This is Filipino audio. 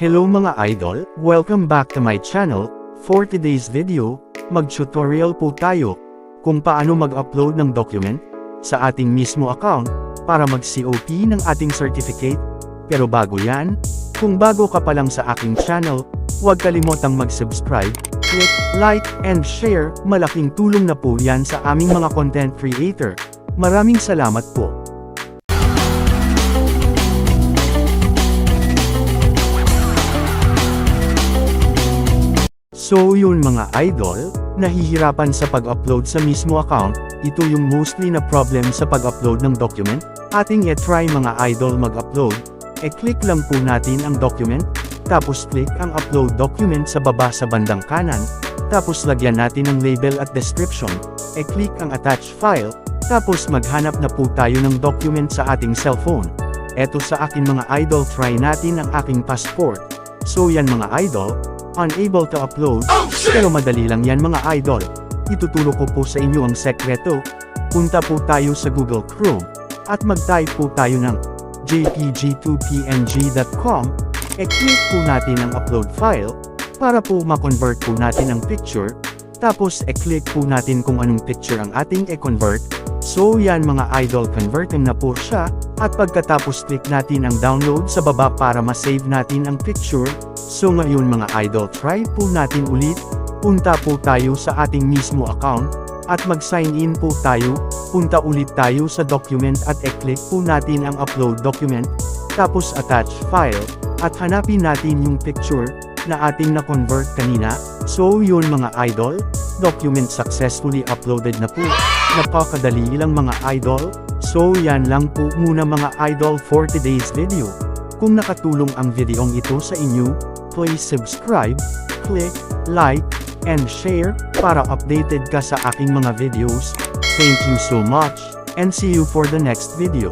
Hello mga idol, welcome back to my channel. For today's video, mag-tutorial po tayo kung paano mag-upload ng document sa ating mismo account para mag-COP ng ating certificate. Pero bago yan, kung bago ka pa lang sa aking channel, huwag kalimotang mag-subscribe, click like and share. Malaking tulong na po yan sa aming mga content creator. Maraming salamat po. So yun mga idol, nahihirapan sa pag-upload sa mismo account, ito yung mostly na problem sa pag-upload ng document. Ating i-try mga idol mag-upload, e-click lang po natin ang document, tapos click ang upload document sa baba sa bandang kanan, tapos lagyan natin ng label at description, e-click ang attach file, tapos maghanap na po tayo ng document sa ating cellphone. Eto sa akin mga idol, try natin ang aking passport. So yan mga idol, unable to upload, pero madali lang yan mga idol. Ituturo ko po sa inyo ang sekreto. Punta po tayo sa Google Chrome, at mag-type po tayo ng jpg2png.com, e-click po natin ang upload file, para po ma-convert po natin ang picture, tapos e-click po natin kung anong picture ang ating e-convert. So yan mga idol, convertin na po siya, at pagkatapos click natin ang download sa baba para ma-save natin ang picture. So ngayon mga idol, try po natin ulit, punta po tayo sa ating mismo account, at mag-sign in po tayo, punta ulit tayo sa document at e-click po natin ang upload document, tapos attach file, at hanapin natin yung picture na ating na-convert kanina. So yun mga idol, document successfully uploaded na po. Napakadali lang mga idol. So yan lang po muna mga idol for today's video. Kung nakatulong ang videong ito sa inyo, please subscribe, click like, and share para updated ka sa aking mga videos. Thank you so much, and see you for the next video.